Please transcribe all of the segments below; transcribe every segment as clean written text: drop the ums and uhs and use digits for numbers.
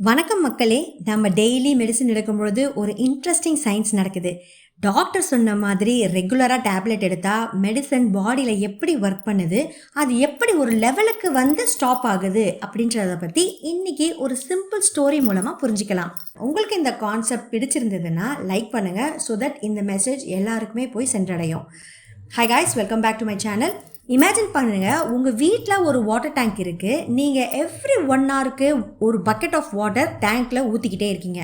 வணக்கம் மக்களே. நம்ம டெய்லி மெடிசன் எடுக்கும்பொழுது ஒரு இன்ட்ரெஸ்டிங் சயின்ஸ் நடக்குது. டாக்டர் சொன்ன மாதிரி ரெகுலராக டேப்லெட் எடுத்தால் மெடிசன் பாடியில் எப்படி ஒர்க் பண்ணுது, அது எப்படி ஒரு லெவலுக்கு வந்து ஸ்டாப் ஆகுது அப்படின்றத பற்றி இன்றைக்கி ஒரு சிம்பிள் ஸ்டோரி மூலமாக புரிஞ்சுக்கலாம். உங்களுக்கு இந்த கான்செப்ட் பிடிச்சிருந்ததுன்னா லைக் பண்ணுங்கள், ஸோ தட் இந்த மெசேஜ் எல்லாருக்குமே போய் சென்றடையும். Hi guys, welcome back to my channel. Imagine பண்ணுங்கள், உங்கள் வீட்டில் ஒரு வாட்டர் டேங்க் இருக்குது. நீங்கள் எவ்ரி 1 ஹவருக்கு ஒரு பக்கெட் ஆஃப் வாட்டர் டேங்க்கில் ஊற்றிக்கிட்டே இருக்கீங்க.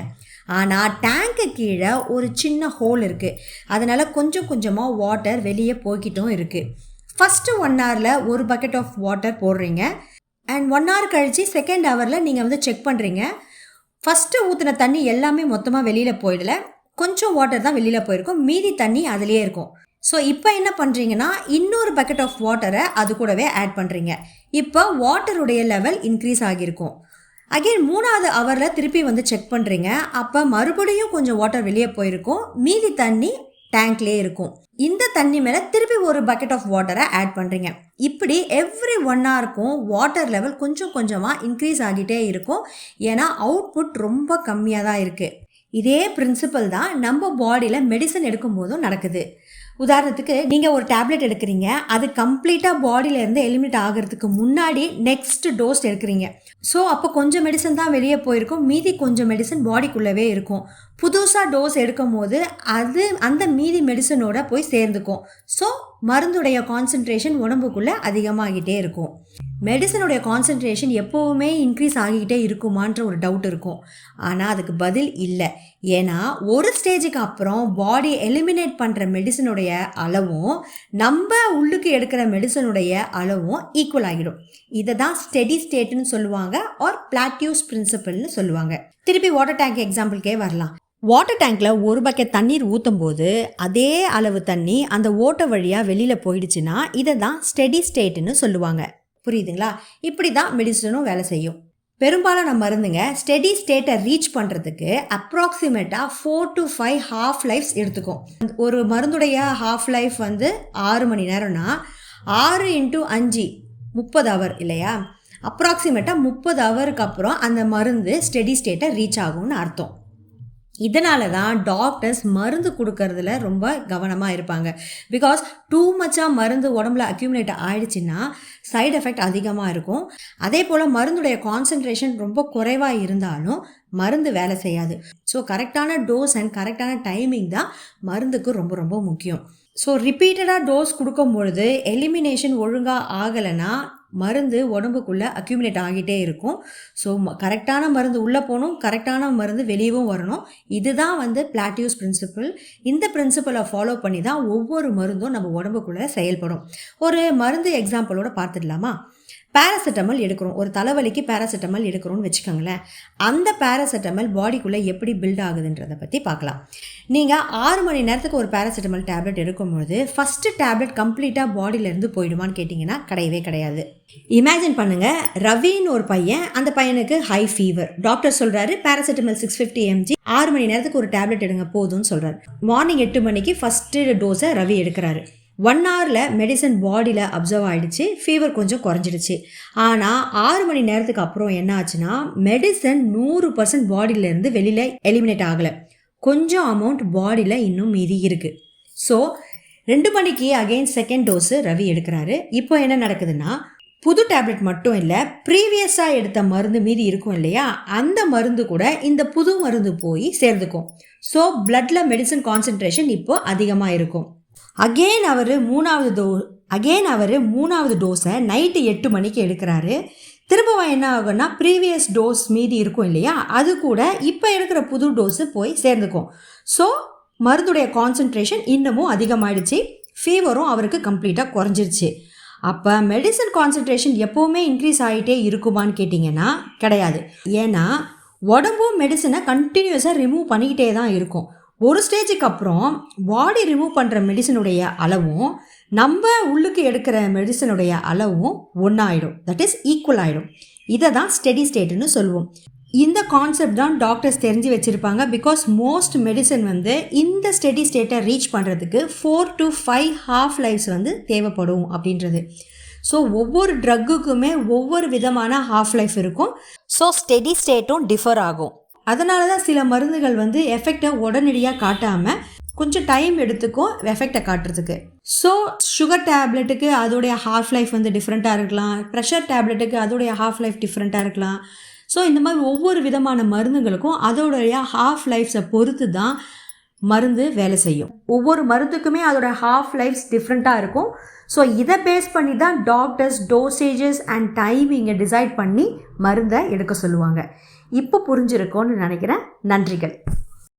ஆனால் டேங்க்கு கீழே ஒரு சின்ன ஹோல் இருக்குது. அதனால் கொஞ்சம் கொஞ்சமாக வாட்டர் வெளியே போய்கிட்டும் இருக்குது. ஃபஸ்ட்டு 1 ஹவரில் ஒரு பக்கெட் ஆஃப் வாட்டர் போடுறீங்க. அண்ட் 1 ஹவர் கழித்து செகண்ட் ஹவரில் நீங்கள் வந்து செக் பண்ணுறீங்க. ஃபஸ்ட்டு ஊற்றின தண்ணி எல்லாமே மொத்தமாக வெளியில் போயிடல, கொஞ்சம் வாட்டர் தான் வெளியில் போயிருக்கும், மீதி தண்ணி அதிலே இருக்கும். ஸோ இப்போ என்ன பண்ணுறீங்கன்னா, இன்னொரு பக்கெட் ஆஃப் வாட்டரை அது கூடவே ஆட் பண்ணுறீங்க. இப்போ வாட்டருடைய லெவல் இன்க்ரீஸ் ஆகியிருக்கும். அகெயின் 3வது ஹவரில் திருப்பி வந்து செக் பண்ணுறீங்க. அப்போ மறுபடியும் கொஞ்சம் வாட்டர் வெளியே போயிருக்கும், மீதி தண்ணி டேங்க்லேயே இருக்கும். இந்த தண்ணி மேலே திருப்பி ஒரு பக்கெட் ஆஃப் வாட்டரை ஆட் பண்ணுறீங்க. இப்படி எவ்ரி 1 ஹவருக்கும் வாட்டர் லெவல் கொஞ்சம் கொஞ்சமாக இன்க்ரீஸ் ஆகிட்டே இருக்கும். ஏன்னா அவுட்புட் ரொம்ப கம்மியாக தான் இருக்குது. இதே பிரின்சிபல் தான் நம்ம பாடியில் மெடிசன் எடுக்கும் போதும் நடக்குது. உதாரணத்துக்கு நீங்கள் ஒரு டேப்லெட் எடுக்கிறீங்க, அது கம்ப்ளீட்டாக பாடியிலேருந்து எலிமினேட் ஆகிறதுக்கு முன்னாடி நெக்ஸ்ட் டோஸ் எடுக்கிறீங்க. ஸோ அப்போ கொஞ்சம் மெடிசன் தான் வெளியே போயிருக்கும், மீதி கொஞ்சம் மெடிசன் பாடிக்குள்ளவே இருக்கும். புதுசாக டோஸ் எடுக்கும் போது அது அந்த மீதி மெடிசனோட போய் சேர்ந்துக்கும். ஸோ மருந்துடைய கான்சன்ட்ரேஷன் உடம்புக்குள்ளே அதிகமாகிட்டே இருக்கும். மெடிசனுடைய கான்சன்ட்ரேஷன் எப்போவுமே இன்க்ரீஸ் ஆகிக்கிட்டே இருக்குமான்ற ஒரு டவுட் இருக்கும். ஆனால் அதுக்கு பதில் இல்லை. ஏன்னா ஒரு ஸ்டேஜுக்கு அப்புறம் பாடி எலிமினேட் பண்ணுற மெடிசனுடைய அளவும் நம்ம உள்ளுக்கு எடுக்கிற மெடிசனுடைய அளவும் ஈக்குவல் ஆகிடும். இதை தான் ஸ்டெடி ஸ்டேட்னு சொல்லுவாங்க, ஆர் பிளாட்யூஸ் பிரின்சிபல்னு சொல்லுவாங்க. திருப்பி வாட்டர் டேங்க் எக்ஸாம்பிளுக்கே வரலாம். வாட்டர் டேங்க்கில் ஒரு பக்கெட் தண்ணீர் ஊற்றும் போது அதே அளவு தண்ணி அந்த ஓட்டை வழியாக வெளியில் போயிடுச்சுன்னா இதை தான் ஸ்டெடி ஸ்டேட்டுன்னு சொல்லுவாங்க. புரியுதுங்களா? இப்படி தான் மெடிசனும் வேலை செய்யும். பெரும்பாலான மருந்துங்க ஸ்டெடி ஸ்டேட்டை ரீச் பண்ணுறதுக்கு அப்ராக்சிமேட்டாக 4 to 5 ஹாஃப் லைஃப்ஸ் எடுத்துக்கும். ஒரு மருந்துடைய ஹாஃப் லைஃப் வந்து 6 மணி நேரம்னா 6 × 5 30 ஹவர் இல்லையா? அப்ராக்சிமேட்டாக 30 ஹவருக்கு அப்புறம் அந்த மருந்து ஸ்டெடி ஸ்டேட்டை ரீச் ஆகும்னு அர்த்தம். இதனால தான் டாக்டர்ஸ் மருந்து கொடுக்கறதுல ரொம்ப கவனமாக இருப்பாங்க. பிகாஸ் டூ மச்சாக மருந்து உடம்புல அக்யூமுலேட் ஆகிடுச்சின்னா சைடு எஃபெக்ட் அதிகமாக இருக்கும். அதே போல் மருந்துடைய கான்சன்ட்ரேஷன் ரொம்ப குறைவாக இருந்தாலும் மருந்து வேலை செய்யாது. ஸோ கரெக்டான டோஸ் அண்ட் கரெக்டான டைமிங் தான் மருந்துக்கு ரொம்ப ரொம்ப முக்கியம். ஸோ ரிப்பீட்டடாக டோஸ் கொடுக்கும் பொழுது எலிமினேஷன் ஒழுங்காக ஆகலைன்னா மருந்து உடம்புக்குள்ளே அக்யூமுலேட் ஆகிட்டே இருக்கும். ஸோ கரெக்டான மருந்து உள்ளே போகணும், கரெக்டான மருந்து வெளியவும் வரணும். இதுதான் வந்து பிளாட்யூஸ் பிரின்சிபல். இந்த பிரின்சிபலை ஃபாலோ பண்ணி தான் ஒவ்வொரு மருந்தும் நம்ம உடம்புக்குள்ளே செயல்படும். ஒரு மருந்து எக்ஸாம்பிளோட பார்த்துடலாமா? பேராசிட்டமல் எடுக்கிறோம், ஒரு தலைவலிக்கு பேராசிட்டமல் எடுக்கிறோன்னு வச்சுக்கோங்களேன். அந்த பேராசிட்டமல் பாடிக்குள்ளே எப்படி பில்ட் ஆகுதுன்றதை பற்றி பார்க்கலாம். நீங்கள் 6 மணி நேரத்துக்கு ஒரு பேராசிட்டமல் டேப்லெட் எடுக்கும்போது ஃபஸ்ட்டு டேப்லெட் கம்ப்ளீட்டாக பாடியிலேருந்து போயிடுமான்னு கேட்டிங்கன்னா கிடையவே கிடையாது. இமேஜின் பண்ணுங்கள், ரவின்னு ஒரு பையன், அந்த பையனுக்கு ஹை ஃபீவர். டாக்டர் சொல்கிறாரு பேராசிட்டமல் 650 mg 6 மணி நேரத்துக்கு ஒரு டேப்லெட் எடுங்க போதும்னு சொல்கிறார். மார்னிங் 8 மணிக்கு ஃபஸ்ட்டு டோஸை ரவி எடுக்கிறாரு. 1 ஹவரில் மெடிசன் பாடியில் அப்சர்வ் ஆகிடுச்சு, ஃபீவர் கொஞ்சம் குறைஞ்சிடுச்சு. ஆனால் 6 மணி நேரத்துக்கு அப்புறம் என்ன ஆச்சுன்னா மெடிசன் 100% பாடியிலேருந்து வெளியில் எலிமினேட் ஆகலை, கொஞ்சம் அமௌண்ட் பாடியில் இன்னும் மீதி இருக்குது. ஸோ 2 மணிக்கு அகெயின் செகண்ட் டோஸு ரவி எடுக்கிறாரு. இப்போ என்ன நடக்குதுன்னா புது டேப்லெட் மட்டும் இல்லை, ப்ரீவியஸாக எடுத்த மருந்து மீதி இருக்கும் இல்லையா, அந்த மருந்து கூட இந்த புது மருந்து போய் சேர்ந்துக்கும். ஸோ பிளட்டில் மெடிசன் கான்சன்ட்ரேஷன் இப்போ அதிகமாக இருக்கும். அகெயின் அவர் மூணாவது டோஸை நைட்டு 8 மணிக்கு எடுக்கிறாரு. திரும்பவும் என்ன ஆகும்னா ப்ரீவியஸ் டோஸ் மீதி இருக்கும் இல்லையா, அது கூட இப்போ எடுக்கிற புது டோஸு போய் சேர்ந்துக்கும். ஸோ மருந்துடைய கான்சன்ட்ரேஷன் இன்னமும் அதிகமாகிடுச்சு, ஃபீவரும் அவருக்கு கம்ப்ளீட்டாக குறைஞ்சிருச்சு. அப்போ மெடிசன் கான்சன்ட்ரேஷன் எப்போவுமே இன்க்ரீஸ் ஆகிட்டே இருக்குமான்னு கேட்டிங்கன்னா கிடையாது. ஏன்னா உடம்பும் மெடிசனை கண்டினியூஸாக ரிமூவ் பண்ணிக்கிட்டே தான் இருக்கும். ஒரு ஸ்டேஜுக்கு அப்புறம் பாடி ரிமூவ் பண்ணுற மெடிசனுடைய அளவும் நம்ம உள்ளுக்கு எடுக்கிற மெடிசனுடைய அளவும் ஒன்றாயிடும், தட் இஸ் ஈக்குவல் ஆகிடும். இதை தான் ஸ்டெடி ஸ்டேட்டுன்னு சொல்லுவோம். இந்த கான்செப்ட் தான் டாக்டர்ஸ் தெரிஞ்சு வச்சுருப்பாங்க. பிகாஸ் மோஸ்ட் மெடிசன் வந்து இந்த ஸ்டெடி ஸ்டேட்டை ரீச் பண்ணுறதுக்கு 4 to 5 ஹாஃப் லைஃப்ஸ் வந்து தேவைப்படும் அப்படின்றது. ஸோ ஒவ்வொரு ட்ரக்குக்குமே ஒவ்வொரு விதமான ஹாஃப் லைஃப் இருக்கும். ஸோ ஸ்டெடி ஸ்டேட்டும் டிஃபர் ஆகும். அதனால தான் சில மருந்துகள் வந்து எஃபெக்டை உடனடியாக காட்டாமல் கொஞ்சம் டைம் எடுத்துக்கும் எஃபெக்டை காட்டுறதுக்கு. ஸோ சுகர் டேப்லெட்டுக்கு அதோடைய ஹாஃப் லைஃப் வந்து டிஃப்ரெண்ட்டாக இருக்கலாம், ப்ரெஷர் டேப்லெட்டுக்கு அதோடைய ஹாஃப் லைஃப் டிஃப்ரெண்ட்டாக இருக்கலாம். ஸோ இந்த மாதிரி ஒவ்வொரு விதமான மருந்துகளுக்கும் அதோடைய ஹாஃப் லைஃப்ஸை பொறுத்து தான் மருந்து வேலை செய்யும். ஒவ்வொரு மருந்துக்குமே அதோட ஹாஃப் லைஃப்ஸ் டிஃப்ரெண்ட்டாக இருக்கும். ஸோ இதை பேஸ் பண்ணி தான் டாக்டர்ஸ் டோசேஜஸ் அண்ட் டைமிங்கை டிசைட் பண்ணி மருந்தை எடுக்க சொல்லுவாங்க. இப்போ புரிஞ்சிருக்கோன்னு நினைக்கிறேன். நன்றிகள்.